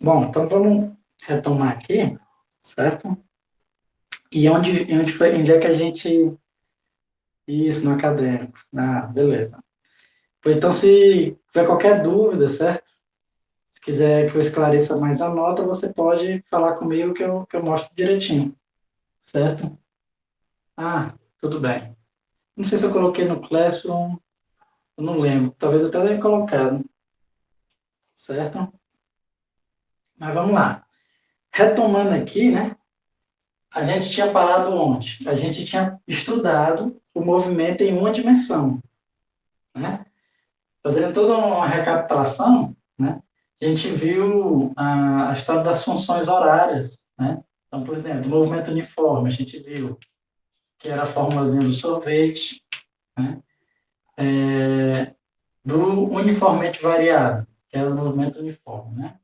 Bom, então vamos retomar aqui, certo? E onde é que a gente... Isso, no acadêmico. Ah, beleza. Pois então, se tiver qualquer dúvida, certo? Se quiser que eu esclareça mais a nota, você pode falar comigo que eu mostro direitinho, certo? Ah, tudo bem. Não sei se eu coloquei no Classroom, eu não lembro. Talvez eu até tenha colocado, certo? Mas vamos lá. Retomando aqui, né? A gente tinha parado onde? A gente tinha estudado o movimento em uma dimensão, né? Fazendo toda uma recapitulação, né? A gente viu a história das funções horárias, né? Então, por exemplo, do movimento uniforme, a gente viu que era a formulazinha do sorvete, né? Do uniformemente variado, que era o movimento uniforme, né?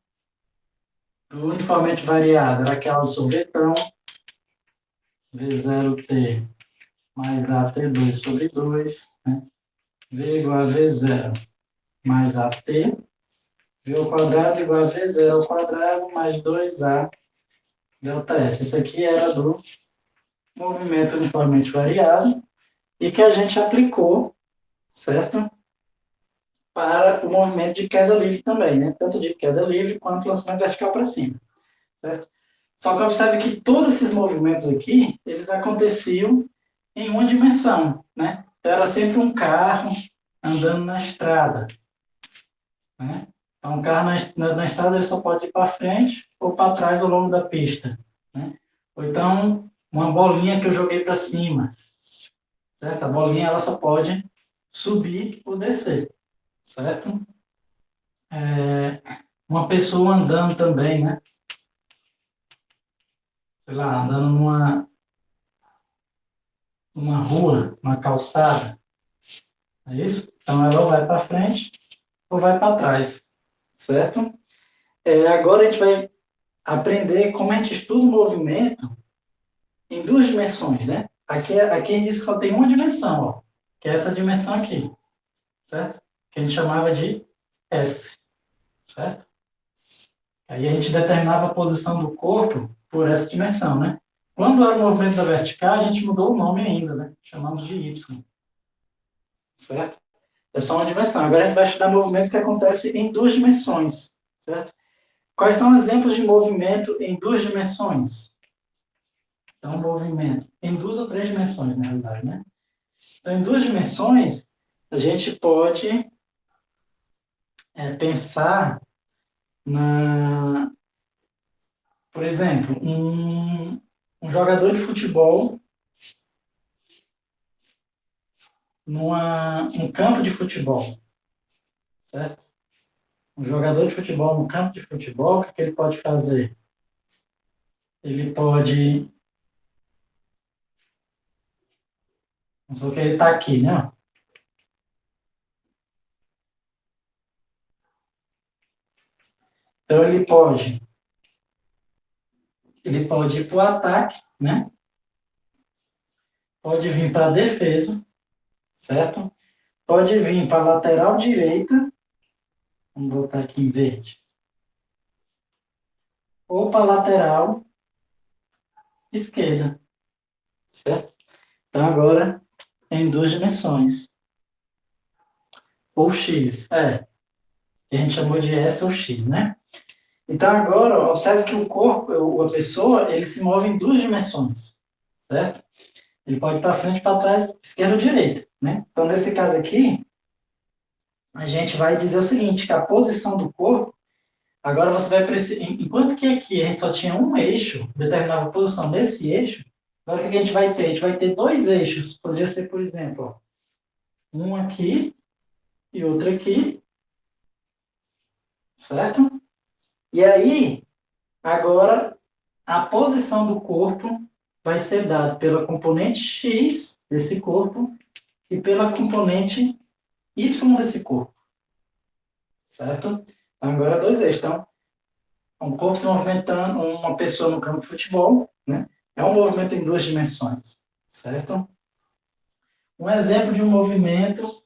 Do uniformemente variado, era aquela do sorvetão, V0T mais AT2 sobre 2, né? V igual a V0 mais AT, V ao quadrado igual a V0 ao quadrado mais 2A delta S. Esse aqui era do movimento uniformemente variado e que a gente aplicou, certo? Para o movimento de queda livre também, né? Tanto de queda livre quanto lançamento vertical para cima, certo? Só que observe que todos esses movimentos aqui, eles aconteciam em uma dimensão, né? Então era sempre um carro andando na estrada, né? Então, um carro na estrada ele só pode ir para frente ou para trás ao longo da pista, né? Ou então, uma bolinha que eu joguei para cima, certo? A bolinha ela só pode subir ou descer, certo? Uma pessoa andando também, né? Sei lá, andando numa rua, numa calçada, é isso? Então, ela ou vai para frente ou vai para trás, certo? Agora a gente vai aprender como a gente estuda o movimento em duas dimensões, né? Aqui a gente diz que só tem uma dimensão, ó, que é essa dimensão aqui, certo? Que a gente chamava de S, certo? Aí a gente determinava a posição do corpo por essa dimensão, né? Quando era o movimento da vertical, a gente mudou o nome ainda, né? Chamamos de Y, certo? É só uma dimensão. Agora a gente vai estudar movimentos que acontecem em duas dimensões, certo? Quais são exemplos de movimento em duas dimensões? Então, movimento em duas ou três dimensões, na realidade, né? Então, em duas dimensões, a gente pode pensar por exemplo, um jogador de futebol um campo de futebol, certo? Um jogador de futebol no campo de futebol, o que ele pode fazer? Ele pode... Vamos supor que ele está aqui, né? Então, ele pode ir para o ataque, né? Pode vir para a defesa, certo? Pode vir para a lateral direita, vamos botar aqui em verde, ou para a lateral esquerda, certo? Então, agora, em duas dimensões. Ou X, que a gente chamou de S ou X, né? Então, agora, observe que o corpo, a pessoa, ele se move em duas dimensões, certo? Ele pode ir para frente, para trás, esquerda ou direita, né? Então, nesse caso aqui, a gente vai dizer o seguinte, que a posição do corpo, agora você vai precisar, enquanto que aqui a gente só tinha um eixo, determinava a posição desse eixo, agora o que a gente vai ter? A gente vai ter dois eixos, poderia ser, por exemplo, ó, um aqui e outro aqui, certo? E aí, agora, a posição do corpo vai ser dada pela componente X desse corpo e pela componente Y desse corpo, certo? Então, agora dois eixos. Então, um corpo se movimentando, uma pessoa no campo de futebol, né? É um movimento em duas dimensões, certo? Um exemplo de um movimento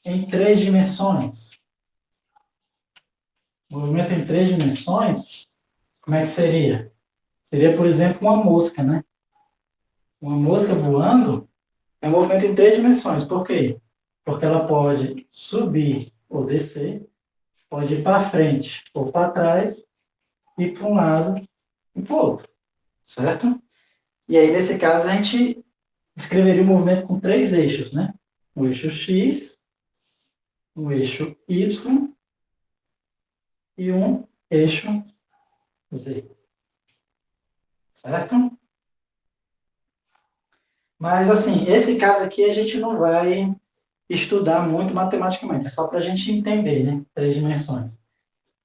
em três dimensões. Movimento em três dimensões, como é que seria? Seria, por exemplo, uma mosca, né? Uma mosca voando é um movimento em três dimensões. Por quê? Porque ela pode subir ou descer, pode ir para frente ou para trás, ir para um lado e para o outro, certo? E aí, nesse caso, a gente descreveria o movimento com três eixos, né? O eixo X, um eixo Y e um eixo Z, certo? Mas, assim, esse caso aqui a gente não vai estudar muito matematicamente, é só para a gente entender, né? Três dimensões.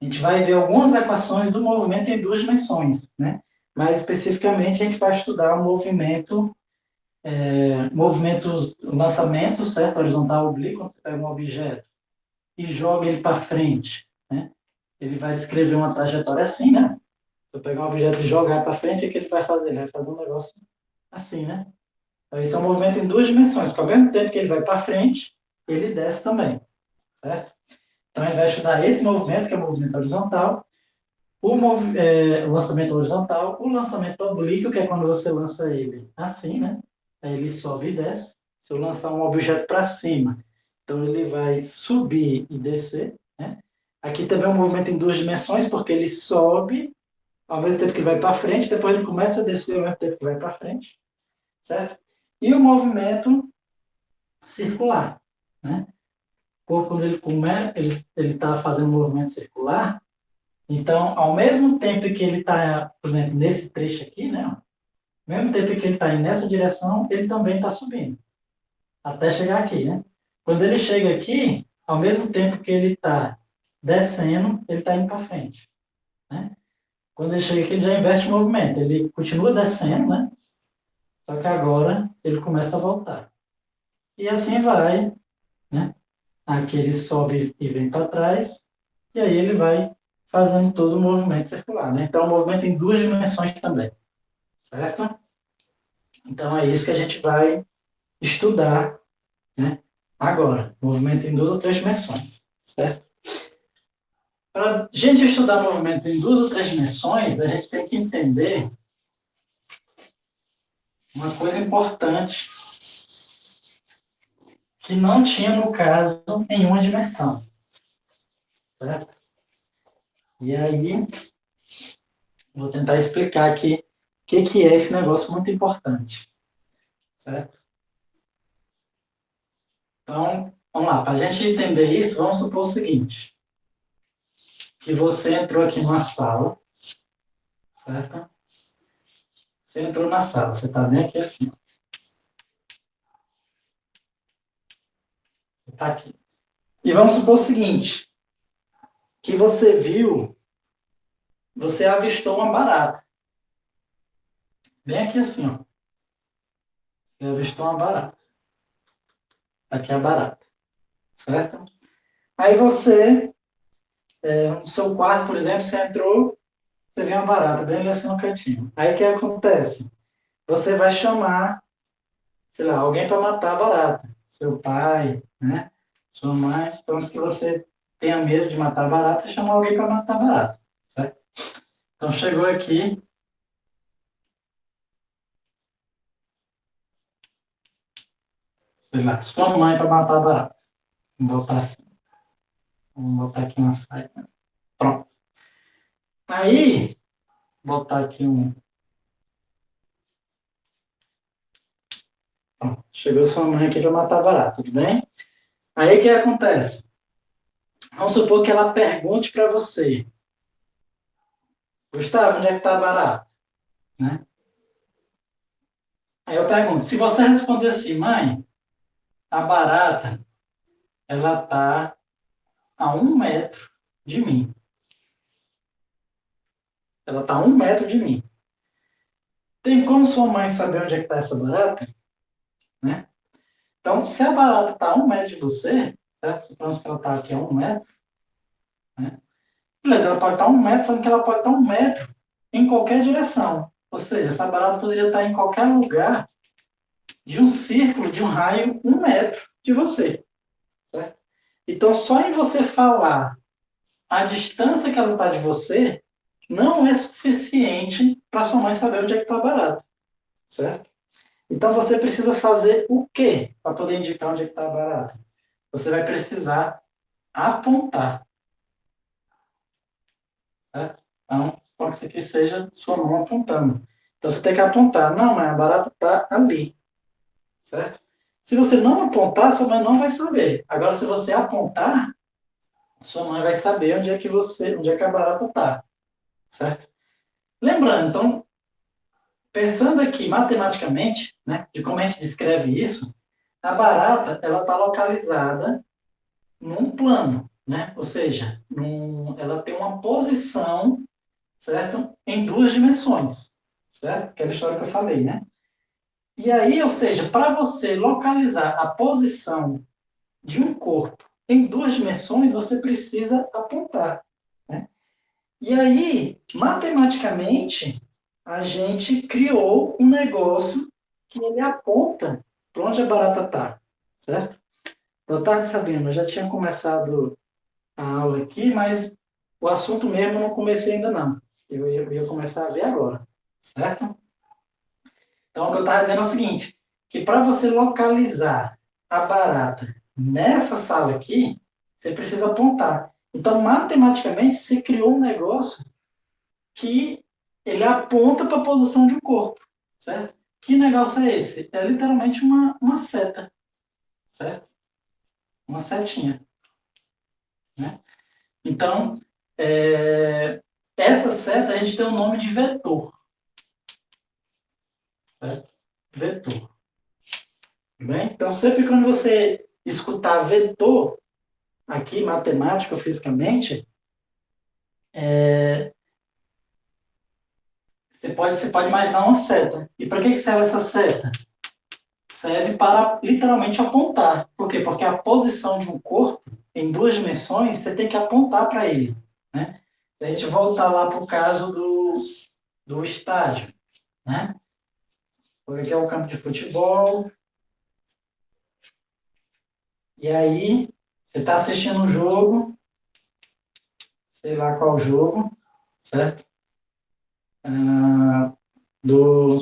A gente vai ver algumas equações do movimento em duas dimensões, né? Mais especificamente, a gente vai estudar o movimento, movimentos, lançamento, certo? Horizontal oblíquo, quando você pega um objeto e joga ele para frente, né? Ele vai descrever uma trajetória assim, né? Se eu pegar um objeto e jogar para frente, o que ele vai fazer? Ele vai fazer um negócio assim, né? Então, isso é um movimento em duas dimensões, porque ao mesmo tempo que ele vai para frente, ele desce também, certo? Então, a gente vai estudar esse movimento, que é o movimento horizontal, o lançamento horizontal, o lançamento oblíquo, que é quando você lança ele assim, né? Aí ele sobe e desce. Se eu lançar um objeto para cima, então ele vai subir e descer, né? Aqui também é um movimento em duas dimensões, porque ele sobe, ao mesmo tempo que ele vai para frente, depois ele começa a descer ao mesmo tempo que vai para frente, certo? E o movimento circular, né? O corpo, quando ele está fazendo um movimento circular, então, ao mesmo tempo que ele está, por exemplo, nesse trecho aqui, né? Ao mesmo tempo que ele está indo nessa direção, ele também está subindo, até chegar aqui, né? Quando ele chega aqui, ao mesmo tempo que ele está descendo, ele está indo para frente, né? Quando ele chega aqui, ele já inverte o movimento. Ele continua descendo, né? Só que agora ele começa a voltar. E assim vai, né? Aqui ele sobe e vem para trás, e aí ele vai fazendo todo o movimento circular, né? Então, o movimento em duas dimensões também, certo? Então, é isso que a gente vai estudar, né? Agora, movimento em duas ou três dimensões, certo? Para a gente estudar movimento em duas ou três dimensões, a gente tem que entender uma coisa importante que não tinha no caso em uma dimensão, certo? E aí, vou tentar explicar aqui o que é esse negócio muito importante, certo? Então, vamos lá, para a gente entender isso, vamos supor o seguinte, que você entrou aqui numa sala, certo? Você entrou na sala, você está bem aqui assim, você está aqui. E vamos supor o seguinte, que você avistou uma barata, bem aqui assim, ó. Você avistou uma barata. Aqui é a barata, certo? Aí você, no seu quarto, por exemplo, você entrou, você vê uma barata bem ali assim no cantinho. Aí o que acontece? Você vai chamar, sei lá, alguém para matar a barata. Seu pai, né? Sua mãe, suponhamos que você tenha medo de matar a barata, você chama alguém para matar a barata, certo? Então chegou aqui, sei lá, sua mãe para matar a barata. Vamos botar assim. Vamos botar aqui uma saia. Pronto. Aí, botar aqui um. Pronto. Chegou sua mãe aqui para matar a barata, tudo bem? Aí o que acontece? Vamos supor que ela pergunte para você, Gustavo, onde é que está a barata? Né? Aí eu pergunto, se você responder assim, mãe, a barata, ela está a 1 metro de mim. Ela está a 1 metro de mim. Tem como sua mãe saber onde é que está essa barata? Né? Então, se a barata está a 1 metro de você, certo? Suponhamos que ela está aqui a 1 metro, né? Beleza, ela pode estar a 1 metro, sendo que ela pode estar a 1 metro em qualquer direção. Ou seja, essa barata poderia estar em qualquer lugar de um círculo, de um raio, 1 metro de você, certo? Então, só em você falar a distância que ela está de você não é suficiente para sua mãe saber onde é que está a barata, certo? Então, você precisa fazer o quê para poder indicar onde é que está a barata? Você vai precisar apontar, certo? Então, pode ser que seja sua mão apontando. Então, você tem que apontar. Não, mas a barata está ali, certo? Se você não apontar, sua mãe não vai saber. Agora, se você apontar, sua mãe vai saber onde é que a barata está, certo? Lembrando, então, pensando aqui matematicamente, né, de como a gente descreve isso, a barata ela está localizada num plano, né? Ou seja, ela tem uma posição, certo? Em duas dimensões, certo? Aquela história que eu falei, né? E aí, ou seja, para você localizar a posição de um corpo em duas dimensões, você precisa apontar, né? E aí, matematicamente, a gente criou um negócio que ele aponta para onde a barata está, certo? Boa tarde, Sabrina. Eu já tinha começado a aula aqui, mas o assunto mesmo eu não comecei ainda não. Eu ia começar a ver agora, certo? Então, o que eu estava dizendo é o seguinte, que para você localizar a barata nessa sala aqui, você precisa apontar. Então, matematicamente, você criou um negócio que ele aponta para a posição de um corpo, certo? Que negócio é esse? É literalmente uma seta, certo? Uma setinha, né? Então, essa seta a gente tem o nome de vetor, certo? Vetor. Bem? Então, sempre quando você escutar vetor, aqui, matemática, fisicamente, você pode imaginar uma seta. E para que serve essa seta? Serve para literalmente apontar. Por quê? Porque a posição de um corpo em duas dimensões, você tem que apontar para ele, né? Se a gente voltar lá para o caso do estádio, né? Porque aqui é o campo de futebol, e aí você está assistindo um jogo, sei lá qual jogo, certo?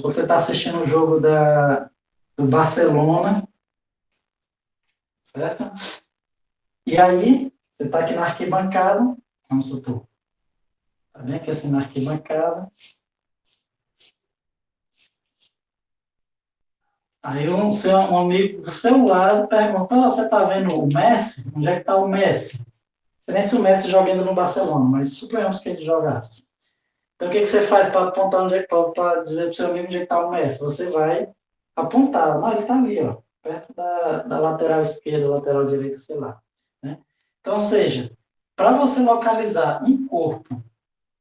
Você está assistindo o jogo do Barcelona, certo? E aí, você está aqui na arquibancada, vamos supor, tá bem aqui assim na arquibancada. Aí um amigo do seu lado pergunta, você está vendo o Messi? Onde é que está o Messi? Não sei nem se o Messi joga ainda no Barcelona, mas suponhamos que ele jogasse. Então, o que você faz para apontar onde é que para dizer para o seu amigo onde é que está o Messi? Você vai apontar. Não, ele está ali, ó, perto da lateral esquerda, lateral direita, sei lá. Né? Então, ou seja, para você localizar um corpo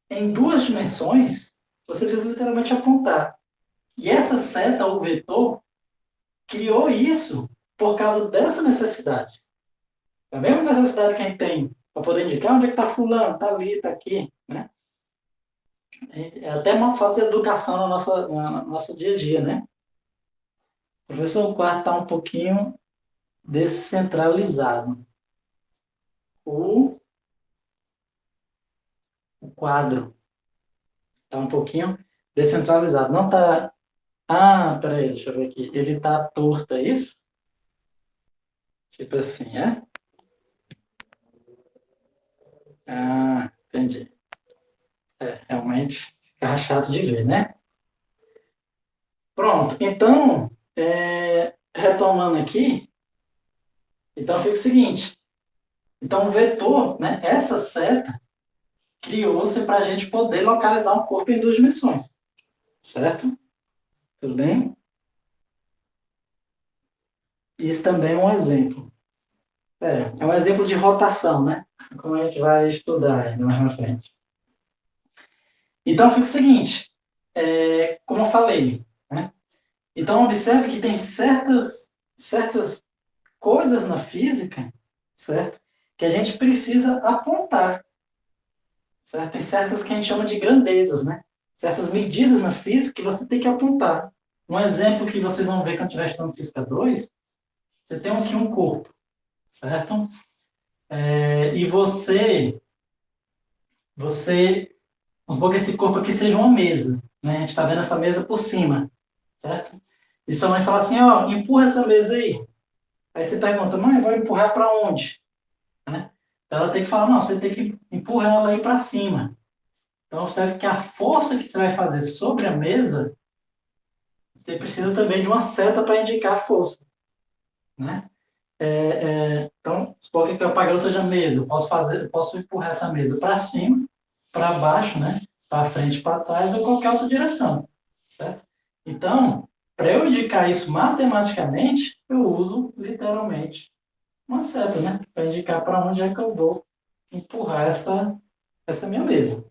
em duas dimensões, você precisa literalmente apontar. E essa seta, ou vetor, criou isso por causa dessa necessidade. A mesma necessidade que a gente tem para poder indicar onde é que está fulano, está ali, está aqui. Né? É até uma falta de educação no nosso dia a dia, né? O professor, o quarto está um pouquinho descentralizado. O, o quadro está um pouquinho descentralizado. Não está. Ah, peraí, deixa eu ver aqui. Ele está torto, é isso? Tipo assim, é? Ah, entendi. Realmente fica chato de ver, né? Pronto, então, retomando aqui, então fica o seguinte. Então, o vetor, né, essa seta, criou-se para a gente poder localizar um corpo em duas dimensões. Certo? Tudo bem? Isso também é um exemplo. É um exemplo de rotação, né? Como a gente vai estudar ainda mais na frente. Então, fica o seguinte, como eu falei, né? Então, observe que tem certas coisas na física, certo? Que a gente precisa apontar, certo? Tem certas que a gente chama de grandezas, né? Certas medidas na física que você tem que apontar. Um exemplo que vocês vão ver quando estiver estudando Física 2, você tem aqui um corpo, certo? E você você, vamos supor que esse corpo aqui seja uma mesa, né? A gente está vendo essa mesa por cima, certo? E sua mãe fala assim, ó, empurra essa mesa aí. Aí você pergunta, mãe, vou empurrar para onde? Né? Então ela tem que falar, não, você tem que empurrar ela aí para cima. Então observe que a força que você vai fazer sobre a mesa, você precisa também de uma seta para indicar a força, né? Então, supor que o apagador seja a mesa, eu posso empurrar essa mesa para cima, para baixo, né? Para frente, para trás, ou qualquer outra direção, certo? Então, para eu indicar isso matematicamente, eu uso literalmente uma seta, né? Para indicar para onde é que eu vou empurrar essa minha mesa,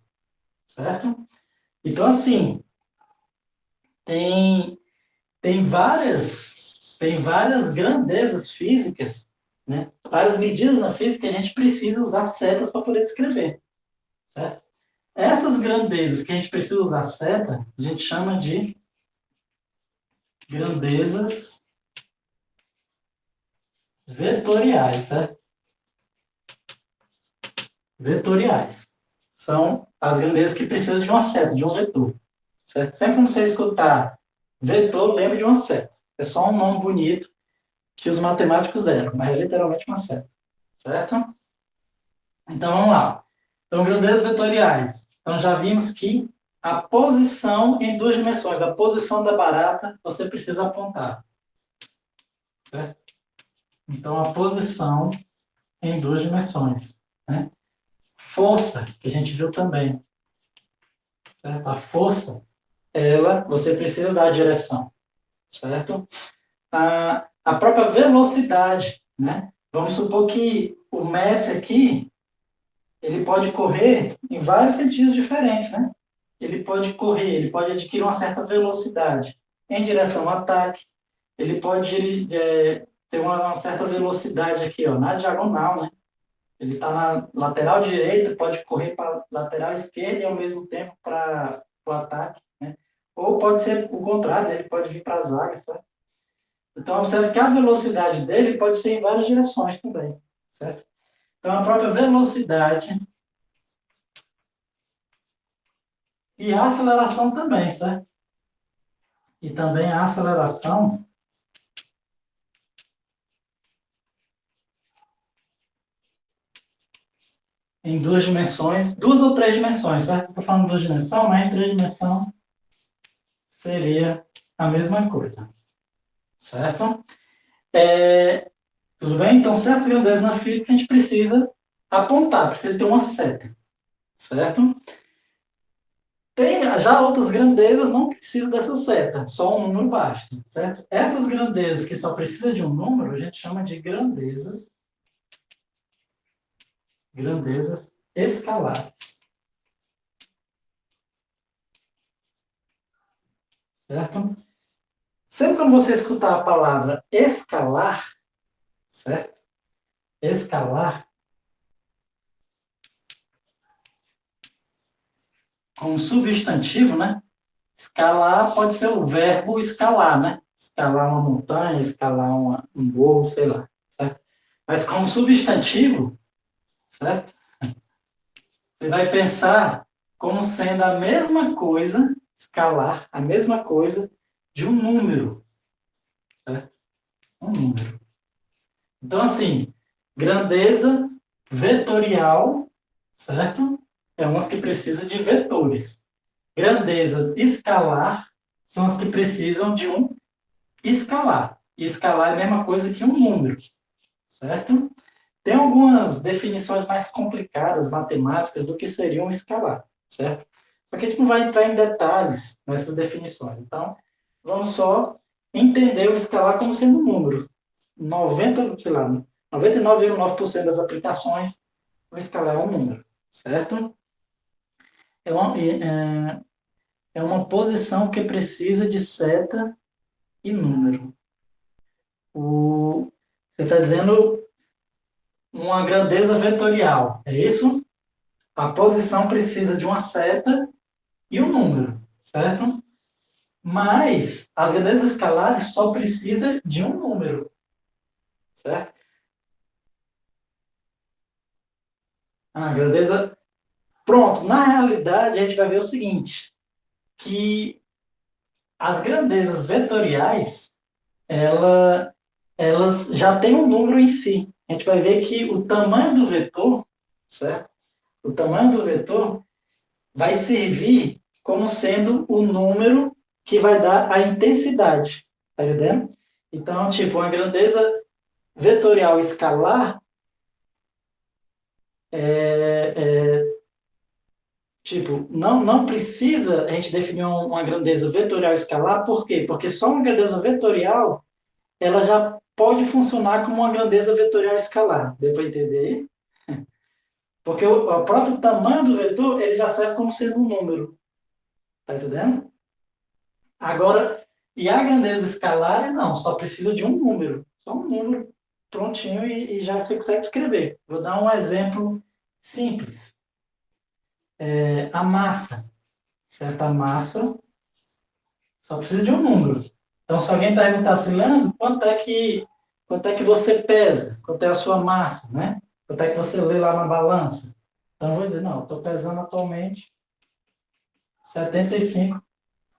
certo? Então, assim, tem, tem várias grandezas físicas, né? Várias medidas na física que a gente precisa usar setas para poder descrever, certo? Essas grandezas que a gente precisa usar seta, a gente chama de grandezas vetoriais, certo? Vetoriais. São as grandezas que precisam de uma seta, de um vetor, certo? Sempre que você escutar vetor, lembre de uma seta. É só um nome bonito que os matemáticos deram, mas é literalmente uma seta, certo? Então vamos lá. Então, grandezas vetoriais. Então já vimos que a posição em duas dimensões, a posição da barata, você precisa apontar, certo? Então a posição em duas dimensões, né? Força, que a gente viu também, certo? A força, ela, você precisa dar a direção, certo? A própria velocidade, né? Vamos supor que o Messi aqui, ele pode correr em vários sentidos diferentes, né? Ele pode correr, ele pode adquirir uma certa velocidade em direção ao ataque, ele pode ter uma certa velocidade aqui, ó, na diagonal, né? Ele está na lateral direita, pode correr para a lateral esquerda e ao mesmo tempo para o ataque, né? Ou pode ser o contrário, ele pode vir para a zaga, certo? Então, observe que a velocidade dele pode ser em várias direções também, certo? Então, a própria velocidade e a aceleração também, certo? E também a aceleração em duas dimensões, duas ou três dimensões, certo? Estou falando duas dimensões, mas em três dimensões seria a mesma coisa, certo? Tudo bem? Então, certas grandezas na física a gente precisa apontar, precisa ter uma seta, certo? Tem já outras grandezas não precisa dessa seta, só um número basta, certo? Essas grandezas que só precisa de um número, a gente chama de grandezas escalares, certo? Sempre quando você escutar a palavra escalar, certo? Escalar, como substantivo, né? Escalar pode ser o verbo escalar, né? Escalar uma montanha, escalar um morro, sei lá, certo? Mas como substantivo, certo? Você vai pensar como sendo a mesma coisa, escalar, a mesma coisa de um número, certo? Um número. Então, assim, grandeza vetorial, certo? É umas que precisam de vetores. Grandezas escalar são as que precisam de um escalar. E escalar é a mesma coisa que um número, certo? Tem algumas definições mais complicadas, matemáticas, do que seria um escalar, certo? Só que a gente não vai entrar em detalhes nessas definições. Então, vamos só entender o escalar como sendo um número. 90, sei lá, 99,9% das aplicações, o escalar é um número, certo? É uma, é uma posição que precisa de seta e número. Você está dizendo uma grandeza vetorial, é isso? A posição precisa de uma seta e um número, certo? Mas as grandezas escalares só precisa de um número, certo? A grandeza Pronto, na realidade, a gente vai ver o seguinte, que as grandezas vetoriais, elas já têm um número em si. A gente vai ver que o tamanho do vetor, certo? O tamanho do vetor vai servir como sendo o número que vai dar a intensidade. Tá entendendo? Então, tipo, uma grandeza vetorial escalar tipo, não precisa a gente definir uma grandeza vetorial escalar, por quê? Porque só uma grandeza vetorial, ela já pode funcionar como uma grandeza vetorial escalar. Deu para entender? Porque o próprio tamanho do vetor, ele já serve como sendo um número. Tá entendendo? Agora, e a grandeza escalar, não, só precisa de um número. Só um número prontinho e já você consegue escrever. Vou dar um exemplo simples. A massa, certo? A massa só precisa de um número. Então, se alguém perguntar assim, Leandro, quanto é que você pesa? Quanto é a sua massa, né? Quanto é que você lê lá na balança? Então, eu vou dizer, não, estou pesando atualmente 75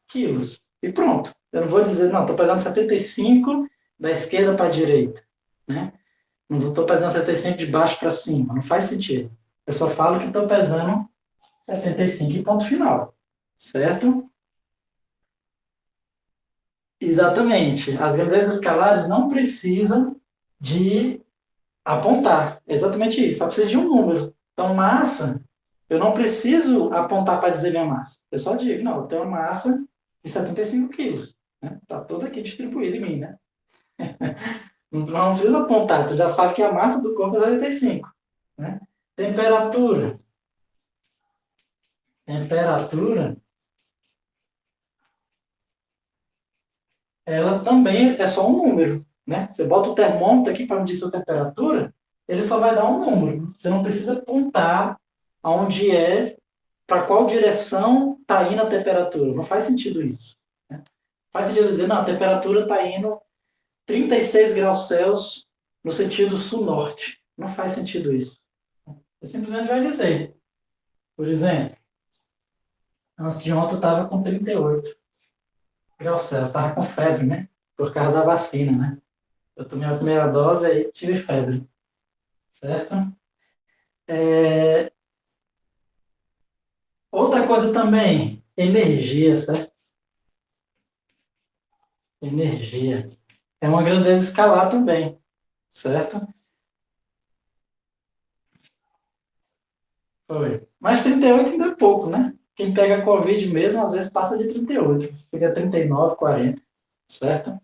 quilos. E pronto. Eu não vou dizer, não, estou pesando 75 da esquerda para a direita, né? Não estou pesando 75 de baixo para cima. Não faz sentido. Eu só falo que estou pesando 75 e ponto final. Certo? Exatamente. As grandezas escalares não precisam de apontar. É exatamente isso. Só precisa de um número. Então, massa, eu não preciso apontar para dizer minha massa. Eu só digo, não, eu tenho uma massa de 75 quilos. Né? Está toda aqui distribuída em mim, né? Não precisa apontar. Tu já sabe que a massa do corpo é 75. Né? Temperatura. Temperatura, ela também é só um número, né? Você bota o termômetro aqui para medir sua temperatura, ele só vai dar um número. Você não precisa apontar aonde é, para qual direção está indo a temperatura. Não faz sentido isso. Né? Faz sentido dizer, não, a temperatura está indo 36 graus Celsius no sentido sul-norte. Não faz sentido isso. Você simplesmente vai dizer. Por exemplo, antes de ontem eu estava com 38 graus Celsius, estava com febre, né? Por causa da vacina, né? Eu tomei a primeira dose e tive febre, certo? É, outra coisa também, energia, certo? Energia. É uma grandeza escalar também, certo? Foi. Mas 38 ainda é pouco, né? Quem pega Covid mesmo, às vezes passa de 38, fica 39, 40, certo?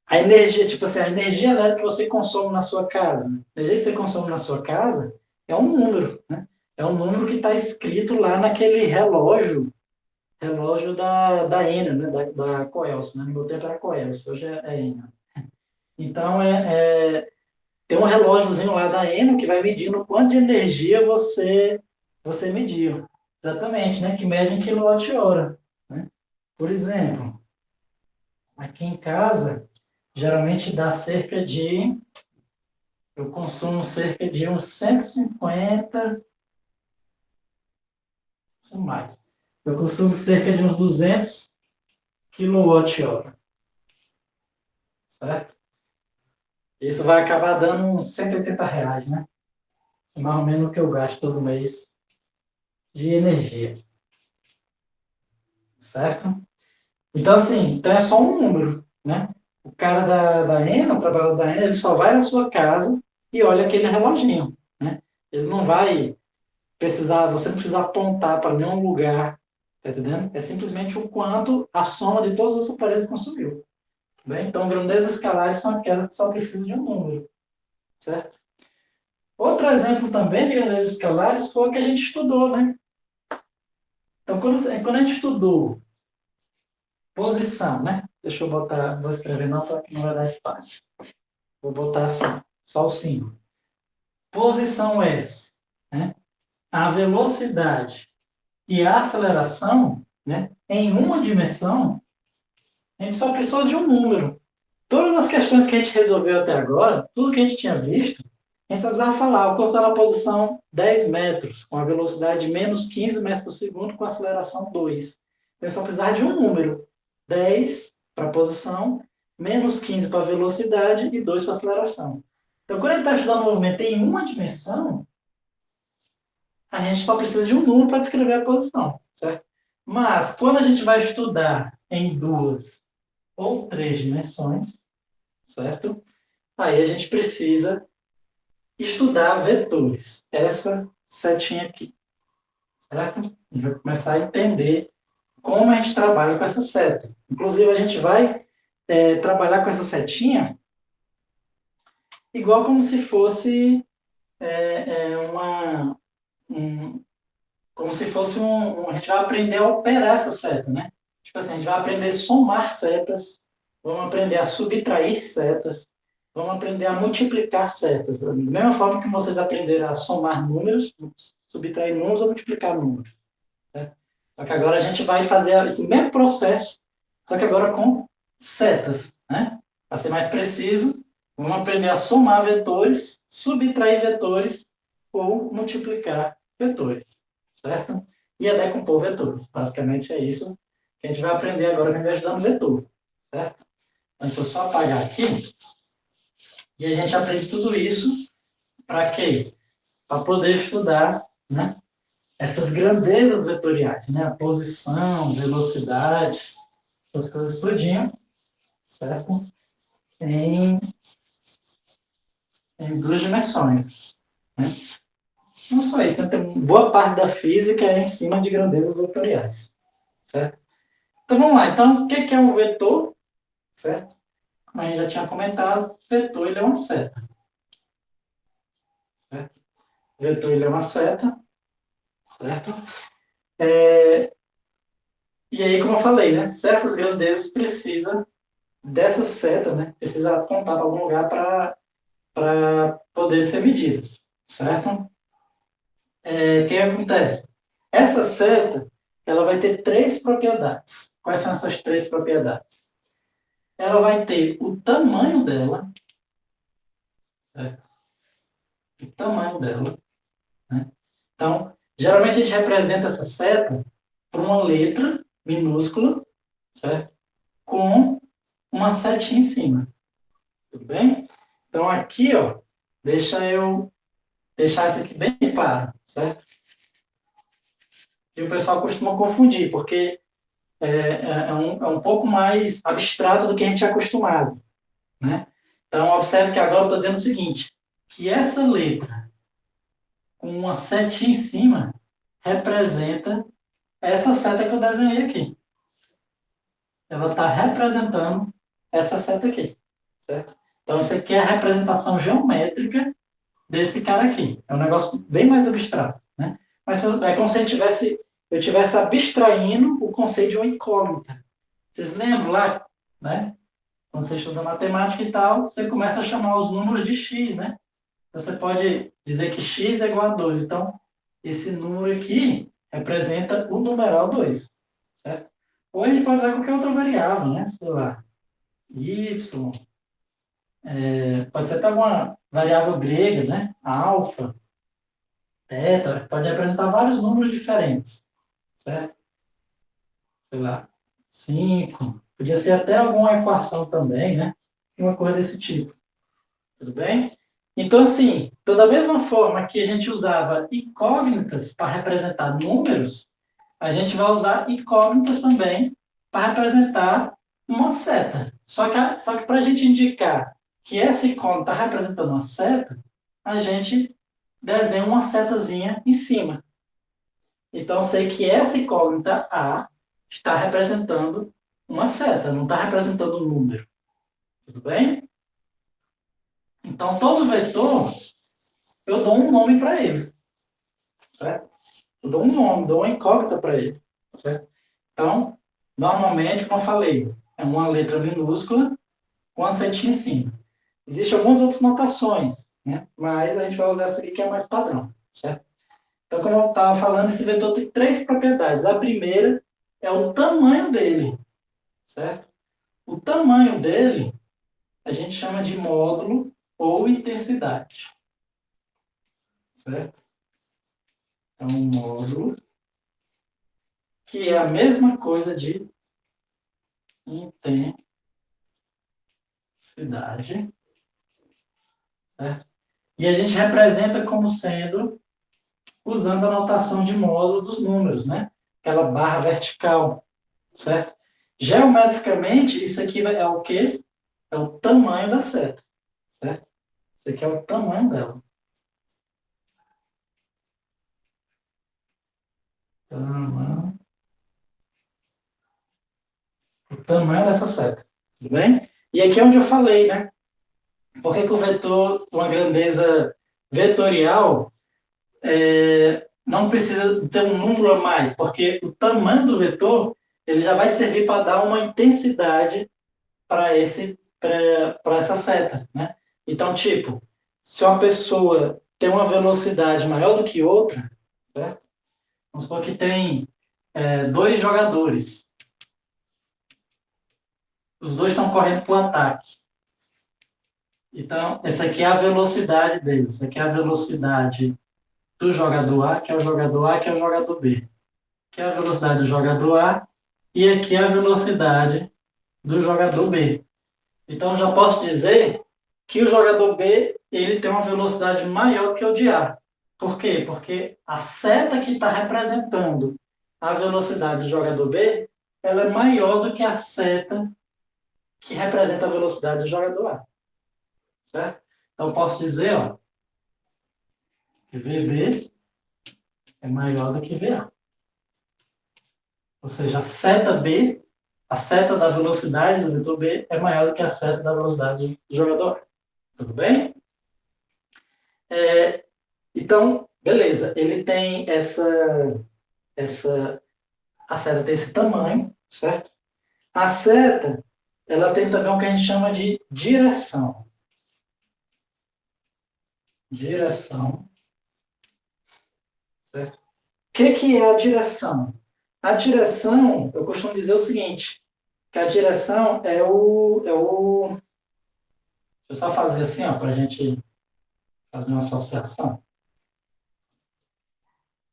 A energia, tipo assim, a energia elétrica que você consome na sua casa, a energia que você consome na sua casa é um número, né? É um número que está escrito lá naquele relógio da Enel, né? Da Coelce, né? No meu tempo era Coelce, hoje é Enel. Então, tem um relógiozinho lá da Enel que vai medindo quanto de energia você mediu. Exatamente, né? Que mede em quilowatt-hora, né? Por exemplo, aqui em casa, geralmente dá cerca de... Eu consumo cerca de uns 150, são mais. Eu consumo cerca de uns 200 quilowatt-hora, certo? Isso vai acabar dando uns R$ 180, né? Mais ou menos o que eu gasto todo mês de energia, certo? Então, assim, então é só um número, né? O cara da Enel, o trabalhador da Enel, ele só vai na sua casa e olha aquele reloginho, né? Ele não vai precisar, você não precisa apontar para nenhum lugar, tá entendendo? É simplesmente o quanto a soma de todos os aparelhos consumiu. Tá bem? Então, grandezas escalares são aquelas que só precisam de um número, certo? Outro exemplo também de grandezas escalares foi o que a gente estudou, né? Então, quando a gente estudou posição, né? Deixa eu botar, vou escrever não, porque não vai dar espaço. Vou botar assim, só o símbolo. Posição S, né? A velocidade e a aceleração, né? Em uma dimensão, a gente só precisou de um número. Todas as questões que a gente resolveu até agora, tudo que a gente tinha visto, A gente só precisava falar, o corpo está na posição 10 metros, com a velocidade de menos 15 metros por segundo, com aceleração 2. Então, eu só precisava de um número. 10 para a posição, menos 15 para a velocidade e 2 para a aceleração. Então, quando a gente está estudando o movimento em uma dimensão, a gente só precisa de um número para descrever a posição, certo? Mas, quando a gente vai estudar em 2 ou 3 dimensões, certo? Aí a gente precisa estudar vetores. Essa setinha aqui, certo? A gente vai começar a entender como a gente trabalha com essa seta. Inclusive, a gente vai trabalhar com essa setinha igual como se fosse como se fosse a gente vai aprender a operar essa seta, né? Tipo assim, a gente vai aprender a somar setas, vamos aprender a subtrair setas, vamos aprender a multiplicar setas. Da mesma forma que vocês aprenderam a somar números, subtrair números ou multiplicar números. Certo? Só que agora a gente vai fazer esse mesmo processo, só que agora com setas, né? Para ser mais preciso, vamos aprender a somar vetores, subtrair vetores ou multiplicar vetores, certo? E a decompor vetores. Basicamente é isso que a gente vai aprender agora quando a gente vai estudando vetor, certo? Então, deixa eu só apagar aqui. E a gente aprende tudo isso para quê? Para poder estudar, né, essas grandezas vetoriais, né? A posição, velocidade, essas coisas tudinho, certo? Em, em duas dimensões, né? Não só isso, né? Tem boa parte da física é em cima de grandezas vetoriais, certo? Então vamos lá. Então, o que é um vetor, certo? Como a gente já tinha comentado, vetor ele é uma seta, certo? Vetor ele é uma seta, certo? E aí, como eu falei, né? Certas grandezas precisam dessa seta, né? Precisa apontar para algum lugar para poder ser medidas, certo? O que acontece? Essa seta, ela vai ter três propriedades. Quais são essas três propriedades? Ela vai ter o tamanho dela, certo? O tamanho dela, né? Então, geralmente a gente representa essa seta por uma letra minúscula, certo? Com uma setinha em cima, tudo bem? Então, aqui, ó, deixa eu deixar isso aqui bem claro, certo? E o pessoal costuma confundir, porque é um pouco mais abstrato do que a gente é acostumado, né? Então, observe que agora eu estou dizendo o seguinte, que essa letra com uma setinha em cima representa essa seta que eu desenhei aqui. Ela está representando essa seta aqui, certo? Então, isso aqui é a representação geométrica desse cara aqui. É um negócio bem mais abstrato, né? Mas é como se eu tivesse abstraindo o conceito de uma incógnita. Vocês lembram lá, né? Quando você estuda matemática e tal, você começa a chamar os números de x, né? Você pode dizer que x é igual a 2. Então, esse número aqui representa o numeral 2, certo? Ou a gente pode usar qualquer outra variável, né? Sei lá, y, pode ser até alguma variável grega, né? Alfa, teta, pode representar vários números diferentes, certo? Sei lá, 5. Podia ser até alguma equação também, né? Uma coisa desse tipo. Tudo bem? Então, assim, então, da mesma forma que a gente usava incógnitas para representar números, a gente vai usar incógnitas também para representar uma seta. Só que para a gente indicar que essa incógnita está representando uma seta, a gente desenha uma setazinha em cima. Então, eu sei que essa incógnita A está representando uma seta, não está representando um número. Tudo bem? Então, todo vetor, eu dou um nome para ele. Certo? Eu dou um nome, dou uma incógnita para ele. Certo? Então, normalmente, como eu falei, é uma letra minúscula com a setinha em cima. Existem algumas outras notações, né? Mas a gente vai usar essa aqui que é mais padrão. Certo? Então, como eu estava falando, esse vetor tem três propriedades. A primeira é o tamanho dele. Certo? O tamanho dele a gente chama de módulo ou intensidade. certo? É um módulo que é a mesma coisa de intensidade, certo? E a gente representa como sendo, usando a notação de módulo dos números, né? Aquela barra vertical, certo? Geometricamente, isso aqui é o quê? É o tamanho da seta, certo? Isso aqui é o tamanho dela. O tamanho dessa seta, tudo bem? E aqui é onde eu falei, né? Por que o vetor, uma grandeza vetorial, não precisa ter um número a mais? Porque o tamanho do vetor ele já vai servir para dar uma intensidade para essa seta, né? Então, tipo, se uma pessoa tem uma velocidade maior do que outra, certo? Vamos supor que tem dois jogadores. Os dois estão correndo para o ataque. Então, essa aqui é a velocidade deles. Essa aqui é a velocidade do jogador A, que é o jogador A, que é o jogador B. Aqui é a velocidade do jogador A e aqui é a velocidade do jogador B. Então, já posso dizer que o jogador B ele tem uma velocidade maior que o de A. Por quê? Porque a seta que está representando a velocidade do jogador B ela é maior do que a seta que representa a velocidade do jogador A. Certo? Então, posso dizer ó, que VB é maior do que VA. Ou seja, a seta B, a seta da velocidade do vetor B é maior do que a seta da velocidade do jogador. Tudo bem? Então, beleza. Ele tem a seta tem esse tamanho, certo? A seta, ela tem também o que a gente chama de direção. Direção, certo? O que é a direção? A direção, eu costumo dizer o seguinte, que a direção deixa eu só fazer assim, ó, para a gente fazer uma associação.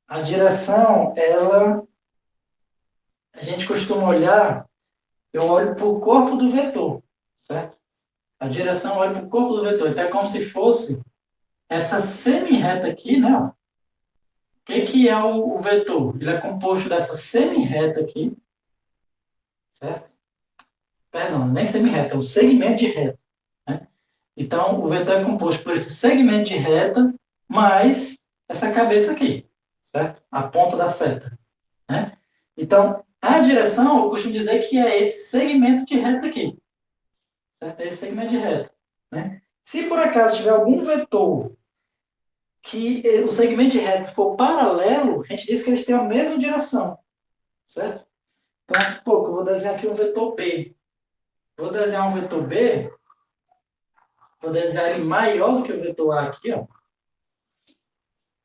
A direção, a gente costuma olhar, eu olho para o corpo do vetor, certo? A direção olha para o corpo do vetor, então é como se fosse essa semi-reta aqui, né? Ó. O que é o vetor? Ele é composto dessa semi-reta aqui, certo? Perdão, nem semi-reta, é o segmento de reta. Né? Então, o vetor é composto por esse segmento de reta mais essa cabeça aqui, certo? A ponta da seta. Né? Então, a direção, eu costumo dizer que é esse segmento de reta aqui. Certo? É esse segmento de reta. Né? Se por acaso tiver algum vetor que o segmento de reta for paralelo, a gente diz que eles têm a mesma direção. Certo? Então, vamos supor que eu vou desenhar aqui um vetor B. Vou desenhar um vetor B, vou desenhar ele maior do que o vetor A aqui, ó.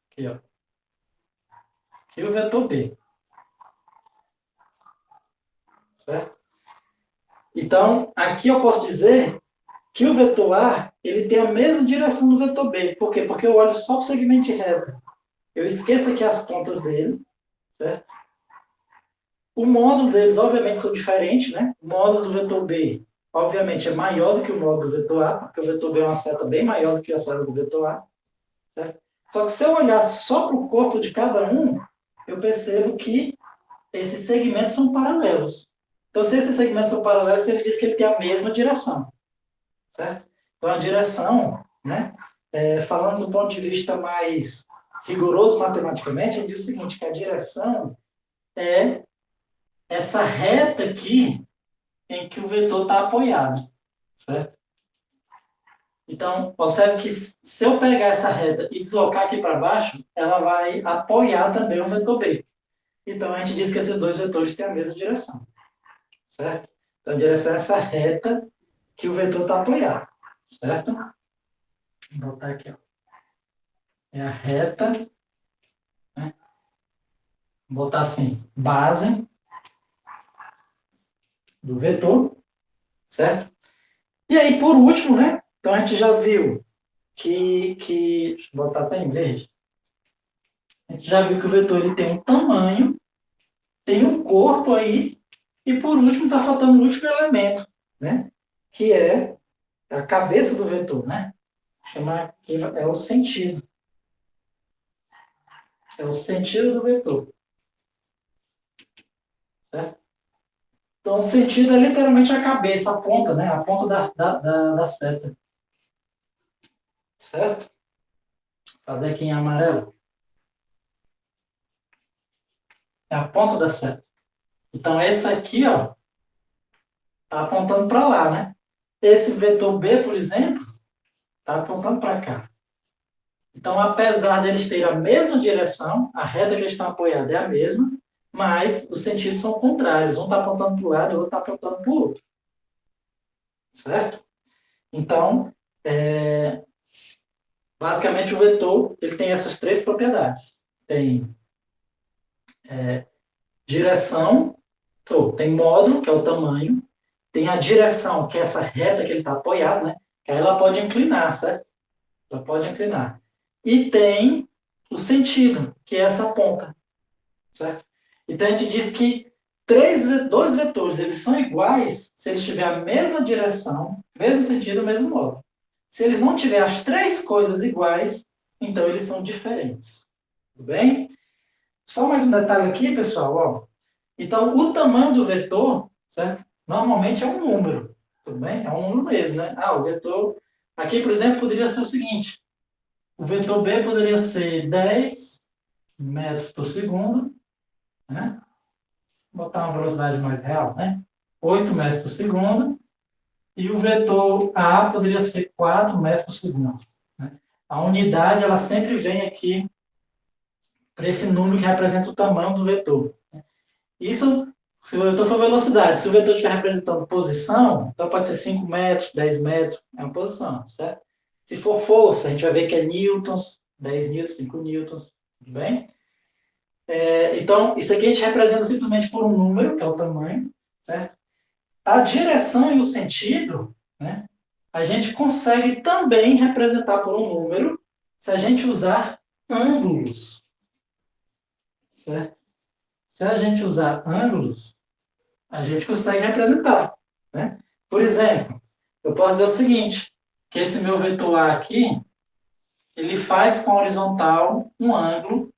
Aqui, ó. Aqui é o vetor B. Certo? Então, aqui eu posso dizer que o vetor A ele tem a mesma direção do vetor B. Por quê? Porque eu olho só para o segmento de reta. Eu esqueço aqui as pontas dele, certo? O módulo deles, obviamente, são diferentes, né? O módulo do vetor B, obviamente, é maior do que o módulo do vetor A, porque o vetor B é uma seta bem maior do que a seta do vetor A, certo? Só que se eu olhar só para o corpo de cada um, eu percebo que esses segmentos são paralelos. Então, se esses segmentos são paralelos, ele diz que ele tem a mesma direção, certo? Então, a direção, né? Falando do ponto de vista mais rigoroso matematicamente, ele diz o seguinte, que a direção é essa reta aqui em que o vetor está apoiado, certo? Então, observe que se eu pegar essa reta e deslocar aqui para baixo, ela vai apoiar também o vetor B. Então, a gente diz que esses dois vetores têm a mesma direção, certo? Então, a direção é essa reta que o vetor está apoiado, certo? Vou botar aqui, ó. É a reta, né? Vou botar assim, base do vetor, certo? E aí, por último, né? Então, a gente já viu deixa eu botar até em verde. A gente já viu que o vetor ele tem um tamanho, tem um corpo aí, e por último está faltando o último elemento, né? Que é a cabeça do vetor, né? Chamar que é o sentido. É o sentido do vetor. Certo? Então, o sentido é literalmente a cabeça, a ponta, né? A ponta da seta. Certo? Vou fazer aqui em amarelo. É a ponta da seta. Então, esse aqui, ó, está apontando para lá, né? Esse vetor B, por exemplo, está apontando para cá. Então, apesar deles terem a mesma direção, a reta que eles estão apoiados é a mesma, mas os sentidos são contrários. Um está apontando para o lado e o outro está apontando para o outro. Certo? Então, basicamente o vetor ele tem essas três propriedades. Tem direção, ou tem módulo, que é o tamanho, tem a direção, que é essa reta que ele está apoiado, né? Que aí ela pode inclinar, certo? Ela pode inclinar. E tem o sentido, que é essa ponta, certo? Então a gente diz que dois vetores eles são iguais se eles tiverem a mesma direção, mesmo sentido, mesmo módulo. Se eles não tiverem as três coisas iguais, então eles são diferentes. Tudo bem? Só mais um detalhe aqui, pessoal. Ó. Então, o tamanho do vetor, certo? Normalmente é um número. Tudo bem? É um número mesmo, né? Ah, o vetor... Aqui, por exemplo, poderia ser o seguinte. O vetor B poderia ser 10 metros por segundo, né? Vou botar uma velocidade mais real, né? 8 metros por segundo. E o vetor A poderia ser 4 metros por segundo. Né? A unidade, ela sempre vem aqui para esse número que representa o tamanho do vetor. Isso, se o vetor for velocidade, se o vetor estiver representando posição, então pode ser 5 metros, 10 metros, é uma posição, certo? Se for força, a gente vai ver que é newtons, 10 newtons, 5 newtons, tudo bem? Então, isso aqui a gente representa simplesmente por um número, que é o tamanho, certo? A direção e o sentido, né, a gente consegue também representar por um número se a gente usar ângulos, certo? Se a gente usar ângulos, a gente consegue representar, né? Por exemplo, eu posso dizer o seguinte, que esse meu vetor A aqui, ele faz com a horizontal um ângulo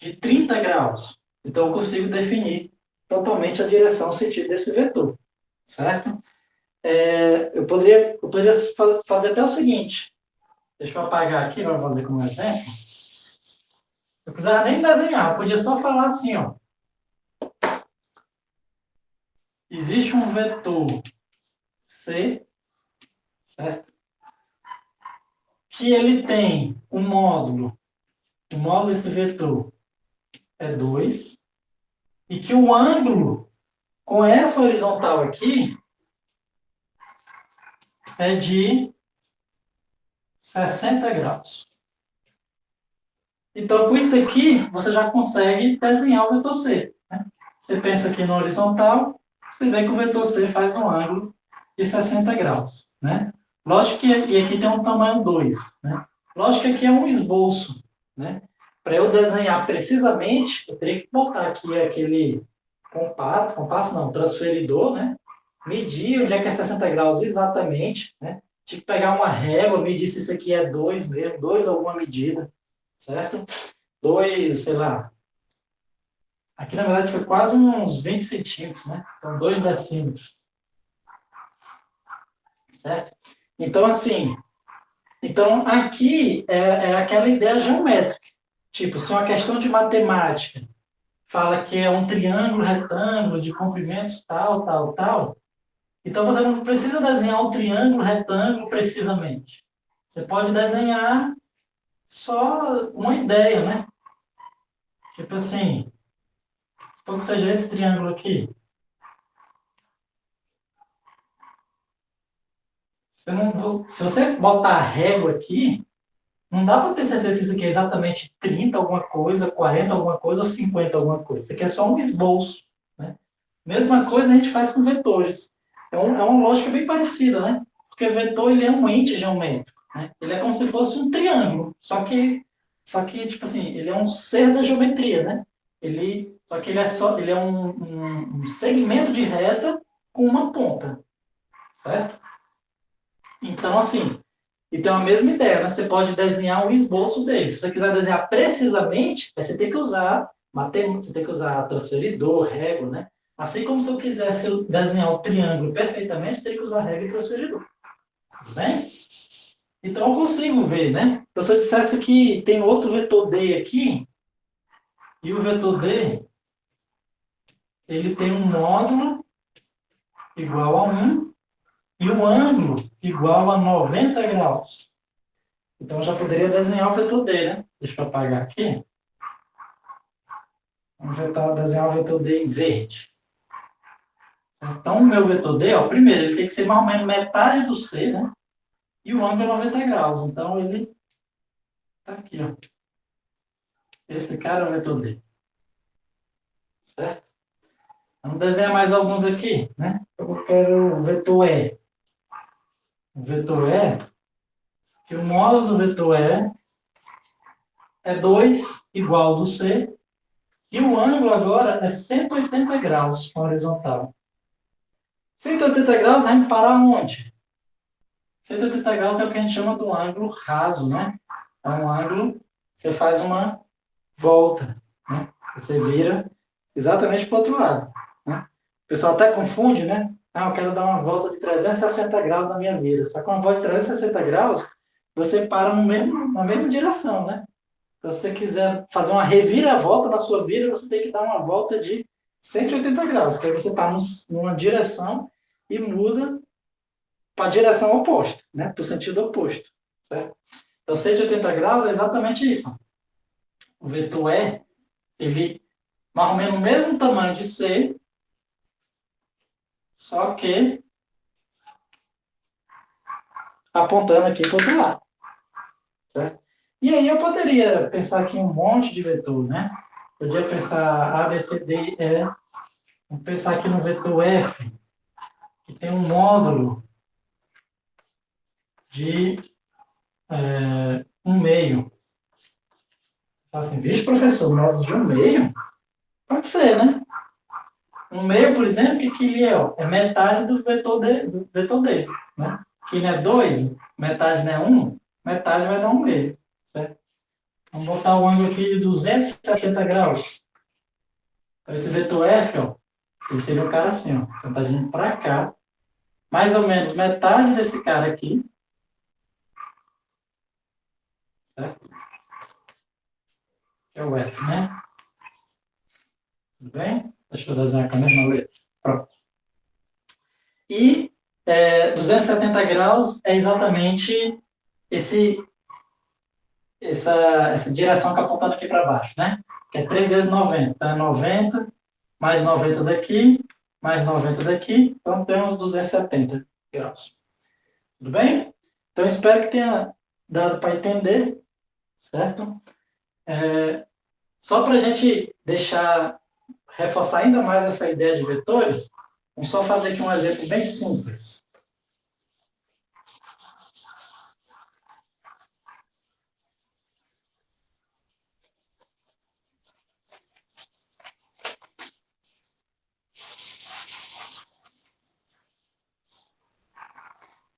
de 30 graus. Então, eu consigo definir totalmente a direção e sentido desse vetor, certo? Eu poderia fazer até o seguinte, deixa eu apagar aqui para fazer como exemplo. Eu não precisava nem desenhar, eu podia só falar assim, ó. Existe um vetor C, certo? Que ele tem um módulo, o módulo desse vetor é 2, e que o ângulo com essa horizontal aqui é de 60 graus. Então, com isso aqui, você já consegue desenhar o vetor C. Né? Você pensa aqui no horizontal, você vê que o vetor C faz um ângulo de 60 graus. Né? Lógico que e aqui tem um tamanho 2. Né? Lógico que aqui é um esboço. Né? Para eu desenhar precisamente, eu teria que botar aqui aquele compasso não, transferidor, né? Medir onde é que é 60 graus exatamente, né? Tinha que pegar uma régua, medir se isso aqui é 2 mesmo, 2 alguma medida, certo? 2, sei lá. Aqui, na verdade, foi quase uns 20 centímetros, né? Então, 2 decímetros, certo? Então, assim, então aqui é aquela ideia geométrica. Tipo, se uma questão de matemática fala que é um triângulo retângulo de comprimentos tal, tal, tal, então você não precisa desenhar o triângulo retângulo precisamente. Você pode desenhar só uma ideia, né? Tipo assim, como que seja esse triângulo aqui. Se você botar a régua aqui, não dá para ter certeza se isso aqui é exatamente 30 alguma coisa, 40 alguma coisa ou 50 alguma coisa. Isso aqui é só um esboço, né? Mesma coisa a gente faz com vetores. É uma lógica bem parecida, né? Porque vetor ele é um ente geométrico. Né? Ele é como se fosse um triângulo, só que só que, tipo assim, ele é um ser da geometria, né? Só que ele é um segmento de reta com uma ponta, certo? Então, assim, e tem a mesma ideia, né? Você pode desenhar um esboço dele. Se você quiser desenhar precisamente, aí você tem que usar matemática, você tem que usar transferidor, régua, né? Assim como se eu quisesse desenhar o triângulo perfeitamente, eu teria que usar régua e transferidor. Tudo bem? Então eu consigo ver, né? Então se eu dissesse que tem outro vetor D aqui, e o vetor D, ele tem um módulo igual a 1 e um ângulo igual a 90 graus. Então eu já poderia desenhar o vetor D, né? Deixa eu apagar aqui. Vamos desenhar o vetor D em verde. Então o meu vetor D, ó, primeiro, ele tem que ser mais ou menos metade do C, né? E o ângulo é 90 graus. Então ele está aqui, ó. Esse cara é o vetor D. Certo? Vamos desenhar mais alguns aqui, né? Eu quero o vetor E. O vetor E, que o módulo do vetor E é 2 igual do C, e o ângulo agora é 180 graus com a horizontal. 180 graus vai me parar onde? 180 graus é o que a gente chama do ângulo raso, né? É um ângulo, você faz uma volta, né? Você vira exatamente para o outro lado, né? O pessoal até confunde, né? Ah, eu quero dar uma volta de 360 graus na minha vida. Só que uma volta de 360 graus, você para na mesma direção, né? Então, se você quiser fazer uma reviravolta na sua vida, você tem que dar uma volta de 180 graus, que aí você está numa direção e muda para a direção oposta, né? Para o sentido oposto, certo? Então, 180 graus é exatamente isso. O vetor E, ele mais ou menos o mesmo tamanho de C, só que apontando aqui para o outro lado, certo? E aí eu poderia pensar aqui um monte de vetor, né? Podia pensar A, B, C, D, E. Vamos pensar aqui no vetor F, que tem um módulo de 1/2. Assim, vixe, professor, módulo de 1/2? Pode ser, né? 1/2, por exemplo, que ele é? Ó, é metade do vetor D, né? Que não é 2, metade não é 1, metade vai dar 1/2, certo? Vamos botar o ângulo aqui de 270 graus. Então, esse vetor F, ó, ele seria um cara assim, ó. Então, tá vindo para cá. Mais ou menos metade desse cara aqui, certo? Que é o F, né? Tudo bem? Deixa eu desenhar com a mesma letra. Pronto. E 270 graus é exatamente essa direção que está apontando aqui para baixo, né? Que é 3 vezes 90. Então, é 90, mais 90 daqui, mais 90 daqui. Então, temos 270 graus. Tudo bem? Então, espero que tenha dado para entender, certo? Só para a gente reforçar ainda mais essa ideia de vetores, vamos só fazer aqui um exemplo bem simples.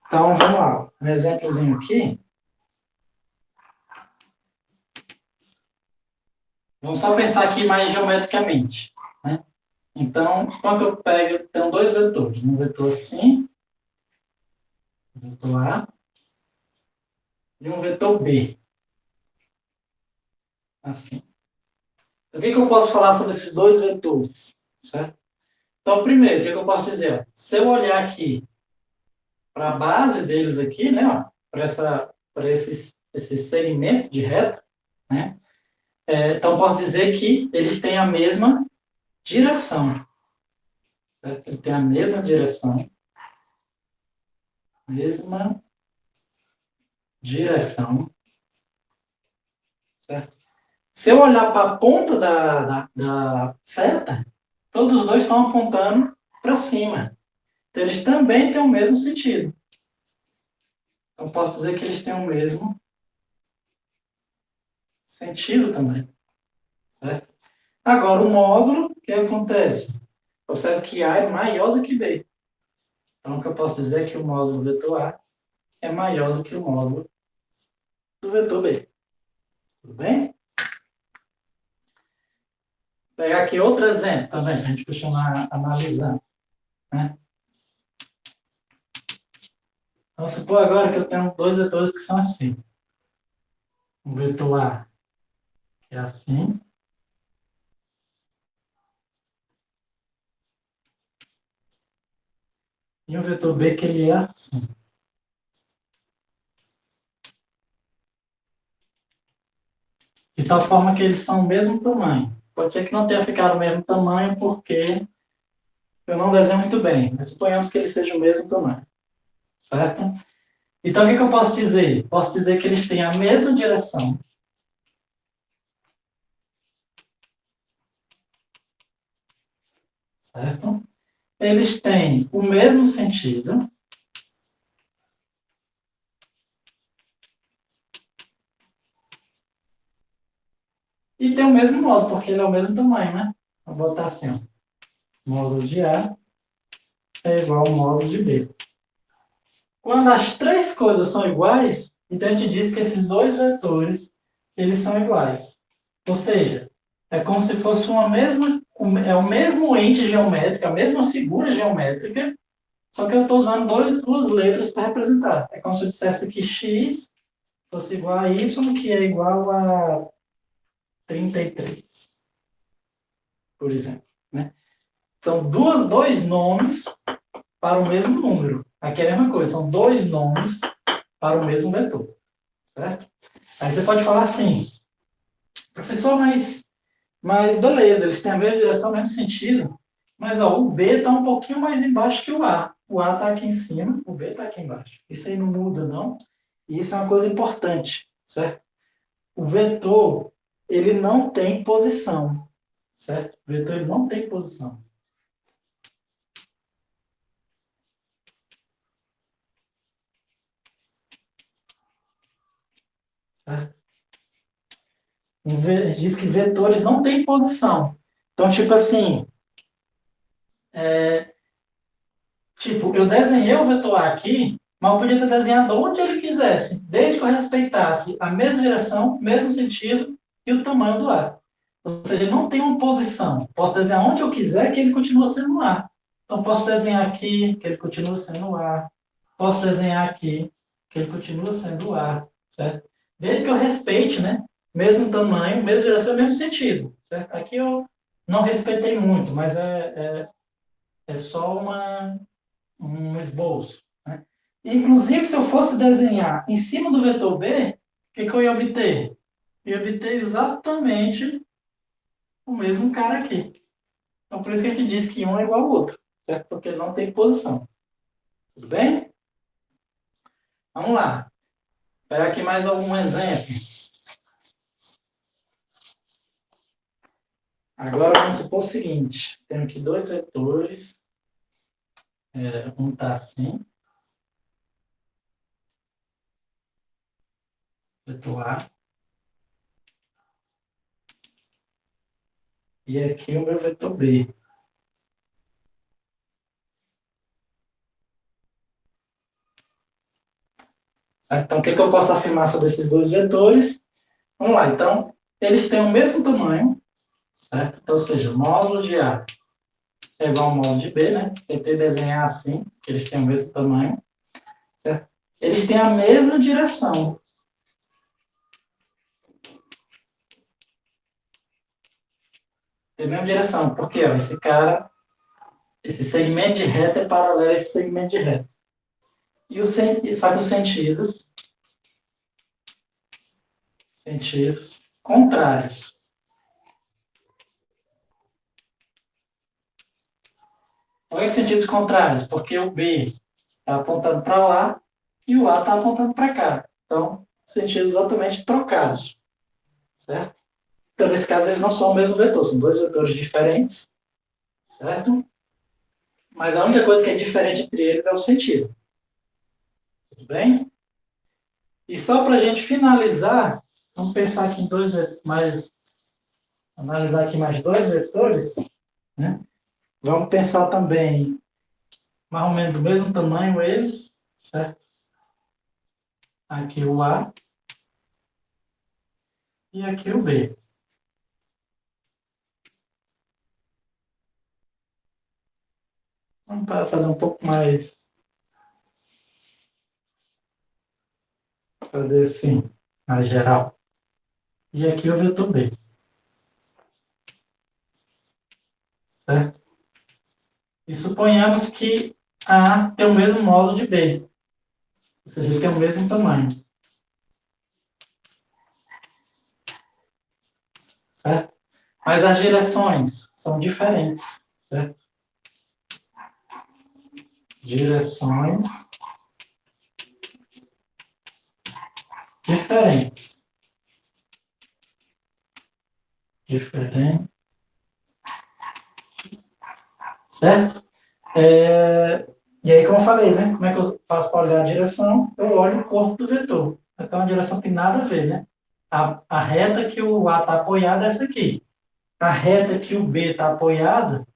Então, vamos lá. Um exemplozinho aqui. Vamos só pensar aqui mais geometricamente, né? Então, quando eu pego, tenho dois vetores. Um vetor assim, um vetor A, e um vetor B. Assim. Então, o que eu posso falar sobre esses dois vetores? Certo? Então, primeiro, o que eu posso dizer? Se eu olhar aqui para a base deles aqui, né, para esse segmento de reta, né, então eu posso dizer que eles têm a mesma direção. Certo? Ele tem a mesma direção. Mesma direção. Certo? Se eu olhar para a ponta da seta, todos os dois estão apontando para cima. Então, eles também têm o mesmo sentido. Então, posso dizer que eles têm o mesmo sentido também, certo? Agora, o módulo, o que acontece? Observe que A é maior do que B. Então, o que eu posso dizer é que o módulo do vetor A é maior do que o módulo do vetor B. Tudo bem? Vou pegar aqui outro exemplo também, para a gente continuar analisando. Né? Vamos supor agora que eu tenho dois vetores que são assim. Um vetor A, que é assim. E um vetor B, que ele é assim. De tal forma que eles são o mesmo tamanho. Pode ser que não tenha ficado o mesmo tamanho porque eu não desenho muito bem, mas suponhamos que eles sejam o mesmo tamanho. Certo? Então, o que eu posso dizer? Posso dizer que eles têm a mesma direção. Certo? Eles têm o mesmo sentido. E tem o mesmo módulo, porque ele é o mesmo tamanho, né? Vou botar assim, ó. Módulo de A é igual ao módulo de B. Quando as três coisas são iguais, então a gente diz que esses dois vetores, eles são iguais. Ou seja, é como se fosse uma mesma, é o mesmo ente geométrico, a mesma figura geométrica, só que eu estou usando duas letras para representar. É como se eu dissesse que x fosse igual a y, que é igual a 33, por exemplo. Né? São dois nomes para o mesmo número. Aqui é a mesma coisa, são dois nomes para o mesmo vetor. Certo? Aí você pode falar assim, professor, mas beleza, eles têm a mesma direção, o mesmo sentido, mas ó, o B está um pouquinho mais embaixo que o A. O A está aqui em cima, o B está aqui embaixo. Isso aí não muda, não. E isso é uma coisa importante, certo? O vetor, ele não tem posição, certo? O vetor, ele não tem posição. Certo? Diz que vetores não têm posição. Então, tipo assim, tipo, eu desenhei o vetor A aqui, mas eu podia ter desenhado onde ele quisesse, desde que eu respeitasse a mesma direção, mesmo sentido e o tamanho do A. Ou seja, ele não tem uma posição. Posso desenhar onde eu quiser que ele continua sendo A. Então, posso desenhar aqui, que ele continua sendo A. Posso desenhar aqui, que ele continua sendo A. Certo? Desde que eu respeite, né? Mesmo tamanho, mesma direção, mesmo sentido. Certo? Aqui eu não respeitei muito, mas é só um esboço. Né? Inclusive, se eu fosse desenhar em cima do vetor B, o que eu ia obter? Eu ia obter exatamente o mesmo cara aqui. Então, por isso que a gente diz que um é igual ao outro, certo? Porque ele não tem posição. Tudo bem? Vamos lá. Vou pegar aqui mais algum exemplo. Agora, vamos supor o seguinte. Tenho aqui dois vetores. Um está assim. Vetor A. E aqui o meu vetor B. Então, o que eu posso afirmar sobre esses dois vetores? Vamos lá. Então, eles têm o mesmo tamanho, certo? Então, ou seja, o módulo de A é igual ao módulo de B, né? Tentei desenhar assim, que eles têm o mesmo tamanho, certo? Eles têm a mesma direção. Tem a mesma direção, porque ó, esse segmento de reta é paralelo a esse segmento de reta. Sabe os sentidos contrários. Por que sentidos contrários? Porque o B está apontando para lá e o A está apontando para cá. Então, sentidos exatamente trocados. Certo? Então, nesse caso, eles não são o mesmo vetor, são dois vetores diferentes. Certo? Mas a única coisa que é diferente entre eles é o sentido. Tudo bem? E só para a gente finalizar, Vamos pensar aqui em analisar aqui mais dois vetores, né? Vamos pensar também, mais ou menos do mesmo tamanho eles, certo? Aqui o A e aqui o B. Vamos fazer um pouco mais, fazer assim, mais geral. E aqui o vetor B, certo? E suponhamos que A tem o mesmo módulo de B, ou seja, ele tem o mesmo tamanho, certo? Mas as direções são diferentes, certo? Direções diferentes. Diferente, certo? E aí, como eu falei, né? Como é que eu faço para olhar a direção? Eu olho o corpo do vetor. Então, a direção tem nada a ver, né? A reta que o A está apoiado é essa aqui. A reta que o B está apoiado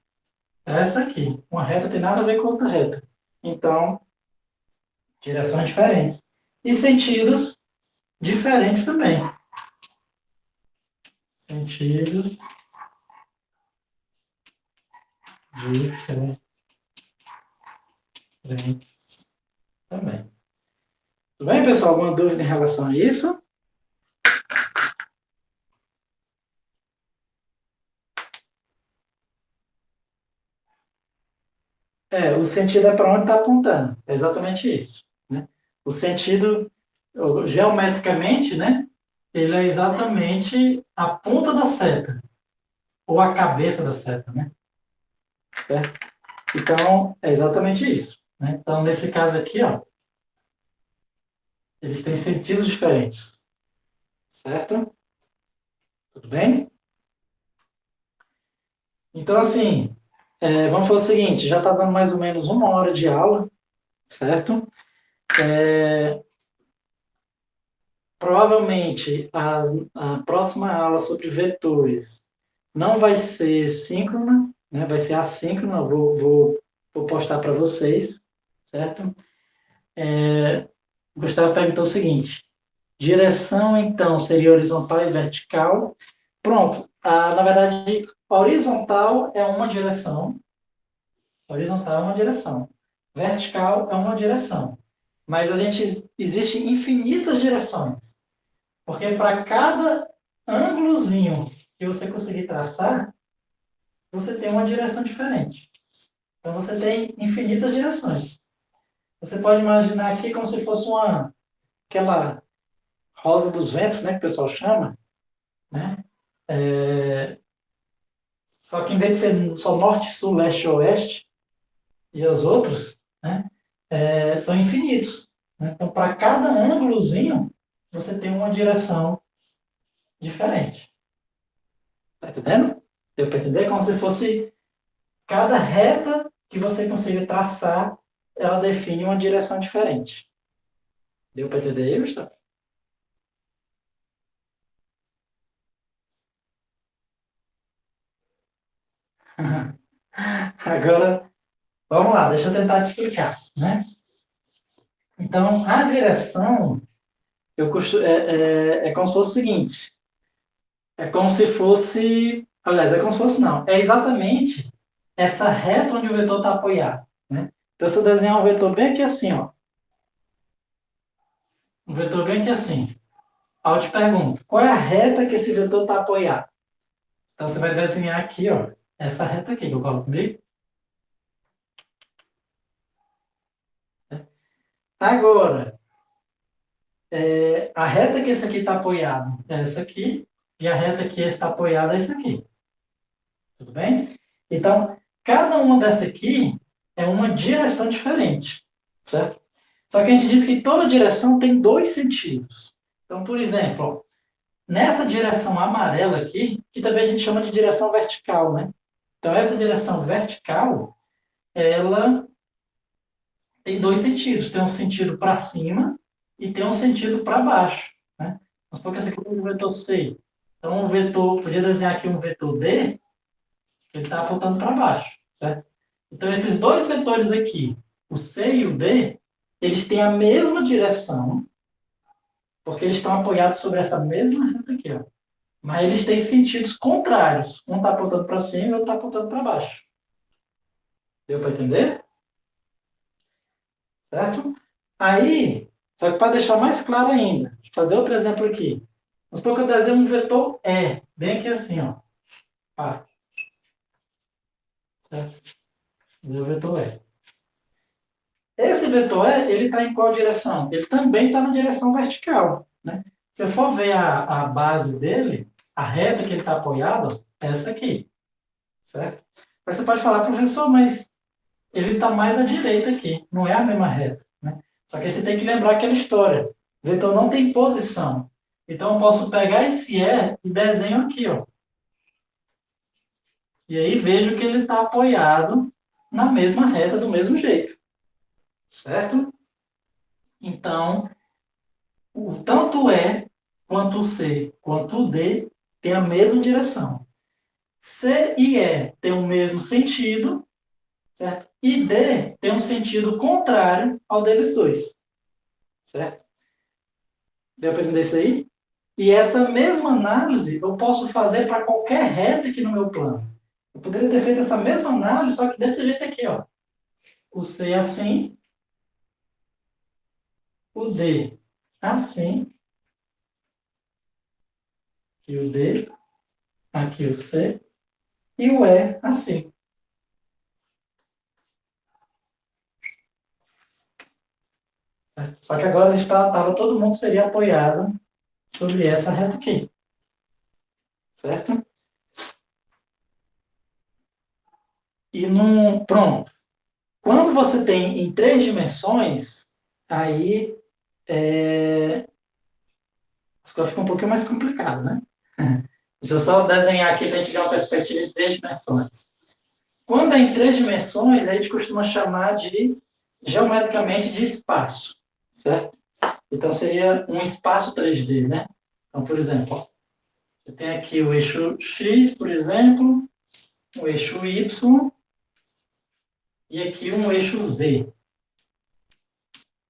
é essa aqui. Uma reta tem nada a ver com outra reta. Então, direções diferentes. E sentidos diferentes também. Sentidos diferentes também. Tudo bem, pessoal? Alguma dúvida em relação a isso? O sentido é para onde está apontando. É exatamente isso, né? O sentido, geometricamente, né? Ele é exatamente a ponta da seta, ou a cabeça da seta, né? Certo? Então, é exatamente isso, né? Então, nesse caso aqui, ó, eles têm sentidos diferentes, certo? Tudo bem? Então, assim, vamos fazer o seguinte, já está dando mais ou menos 1 hora de aula, certo? Provavelmente a próxima aula sobre vetores não vai ser síncrona, né? Vai ser assíncrona, vou postar para vocês, certo? O Gustavo perguntou o seguinte: direção, então, seria horizontal e vertical. Pronto, na verdade, horizontal é uma direção, vertical é uma direção. Mas existe infinitas direções. Porque para cada ângulozinho que você conseguir traçar, você tem uma direção diferente. Então você tem infinitas direções. Você pode imaginar aqui como se fosse aquela rosa dos ventos, né, que o pessoal chama, né? Só que em vez de ser só norte, sul, leste, oeste e os outros, né, são infinitos. Né? Então, para cada ângulozinho, você tem uma direção diferente. Tá entendendo? Deu para entender? Como se fosse cada reta que você consiga traçar, ela define uma direção diferente. Deu para entender aí, Gustavo? Agora, vamos lá, deixa eu tentar te explicar, né? Então, a direção, é como se fosse o seguinte, é como se fosse, aliás, é como se fosse não, é exatamente essa reta onde o vetor está apoiado, né? Então, se eu desenhar um vetor bem aqui assim, ó, um vetor bem aqui assim, aí eu te pergunto, qual é a reta que esse vetor está apoiado? Então, você vai desenhar aqui, ó, essa reta aqui que eu coloco comigo. Agora, a reta que esse aqui está apoiado é essa aqui, e a reta que esse está apoiado é essa aqui. Tudo bem? Então, cada uma dessa aqui é uma direção diferente, certo? Só que a gente diz que toda direção tem dois sentidos. Então, por exemplo, ó, nessa direção amarela aqui, que também a gente chama de direção vertical, né? Então, essa direção vertical, ela tem dois sentidos. Tem um sentido para cima e tem um sentido para baixo, né? Vamos supor que esse aqui é o vetor C. Então, o vetor, podia desenhar aqui um vetor D, que ele está apontando para baixo, certo? Então, esses dois vetores aqui, o C e o D, eles têm a mesma direção, porque eles estão apoiados sobre essa mesma reta aqui, ó. Mas eles têm sentidos contrários. Um está apontando para cima e o outro está apontando para baixo. Deu para entender? Certo? Aí, só que para deixar mais claro ainda, vou fazer outro exemplo aqui. Vamos supor que eu desenho um vetor E, bem aqui assim, ó. Pá, certo? O vetor E. Esse vetor E, ele está em qual direção? Ele também está na direção vertical, né? Se eu for ver a base dele, a reta que ele está apoiado é essa aqui, certo? Aí você pode falar, professor, mas ele está mais à direita aqui, não é a mesma reta, né? Só que aí você tem que lembrar aquela história. O vetor não tem posição. Então, eu posso pegar esse E e desenho aqui, ó. E aí vejo que ele está apoiado na mesma reta, do mesmo jeito, certo? Então, tanto o E, quanto o C, quanto o D tem a mesma direção. C e E têm o mesmo sentido, certo? E D tem um sentido contrário ao deles dois, certo? Deu para entender isso aí? E essa mesma análise eu posso fazer para qualquer reta aqui no meu plano. Eu poderia ter feito essa mesma análise, só que desse jeito aqui, ó. O C assim, o D assim, e o D, aqui o C, e o E assim. Certo? Só que agora todo mundo seria apoiado sobre essa reta aqui. Certo? E pronto. Quando você tem em três dimensões, aí as coisas ficam um pouquinho mais complicadas, né? Deixa eu só desenhar aqui para a gente ter uma perspectiva de três dimensões. Quando é em três dimensões, a gente costuma chamar geometricamente, de espaço, certo? Então, seria um espaço 3D, né? Então, por exemplo, ó, você tem aqui o eixo X, por exemplo, o eixo Y e aqui um eixo Z,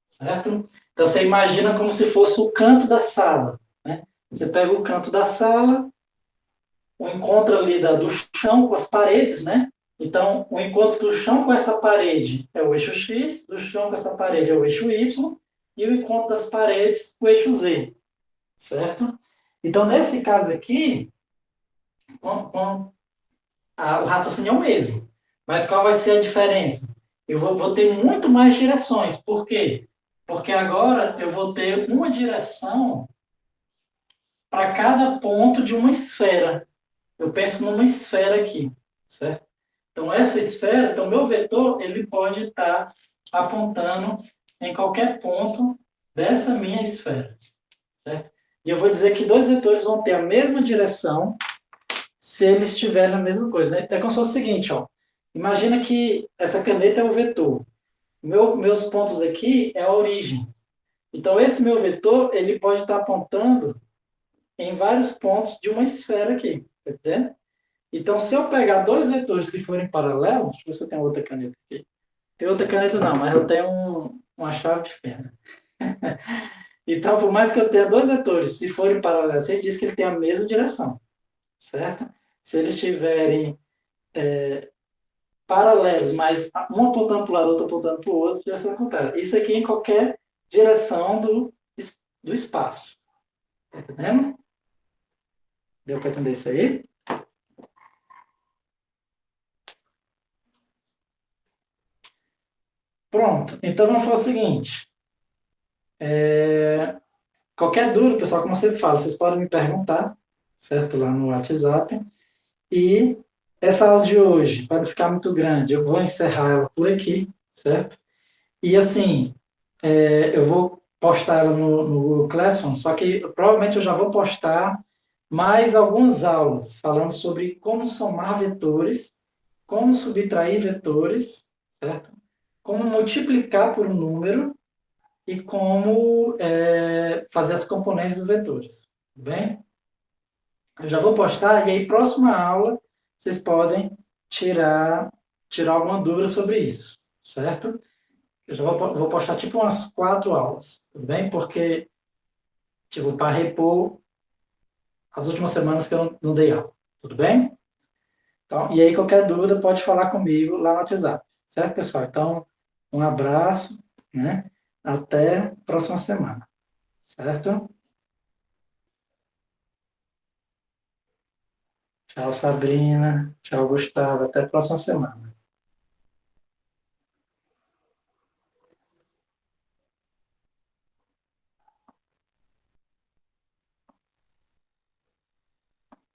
certo? Então, você imagina como se fosse o canto da sala, né? Você pega o canto da sala, o encontro ali do chão com as paredes, né? Então, o encontro do chão com essa parede é o eixo X, do chão com essa parede é o eixo Y, e o encontro das paredes, o eixo Z, certo? Então, nesse caso aqui, o raciocínio é o mesmo. Mas qual vai ser a diferença? Eu vou ter muito mais direções. Por quê? Porque agora eu vou ter uma direção para cada ponto de uma esfera. Eu penso numa esfera aqui, certo? Então, essa esfera, então, meu vetor, ele pode estar apontando em qualquer ponto dessa minha esfera, certo? E eu vou dizer que dois vetores vão ter a mesma direção se eles tiverem a mesma coisa, né? Então, é como se fosse o seguinte, ó. Imagina que essa caneta é o vetor. Meus pontos aqui é a origem. Então, esse meu vetor, ele pode estar apontando em vários pontos de uma esfera aqui, tá entendendo? Então, se eu pegar dois vetores que forem paralelos, deixa eu ver se eu tenho outra caneta aqui. Tem outra caneta não, mas eu tenho uma chave de fenda. Então, por mais que eu tenha dois vetores, se forem paralelos, ele diz que ele tem a mesma direção, certo? Se eles tiverem paralelos, mas um apontando para o lado, outro apontando para o outro, direção contrária. Isso aqui em qualquer direção do espaço. Tá entendendo? Deu para entender isso aí? Pronto. Então, vamos fazer o seguinte. Qualquer dúvida, pessoal, como eu sempre falo, vocês podem me perguntar, certo? Lá no WhatsApp. E essa aula de hoje, para não ficar muito grande, eu vou encerrar ela por aqui, certo? E assim, eu vou postar ela no Google Classroom, só que provavelmente eu já vou postar mais algumas aulas falando sobre como somar vetores, como subtrair vetores, certo? Como multiplicar por um número e como fazer as componentes dos vetores. Tudo bem? Eu já vou postar e aí próxima aula vocês podem tirar, tirar alguma dúvida sobre isso, certo? Eu já vou postar tipo umas 4 aulas, tudo bem? Porque, tipo, para repor as últimas semanas que eu não dei aula, tudo bem? Então, e aí qualquer dúvida pode falar comigo lá no WhatsApp, certo, pessoal? Então, um abraço, né? Até a próxima semana, certo? Tchau, Sabrina. Tchau, Gustavo. Até a próxima semana.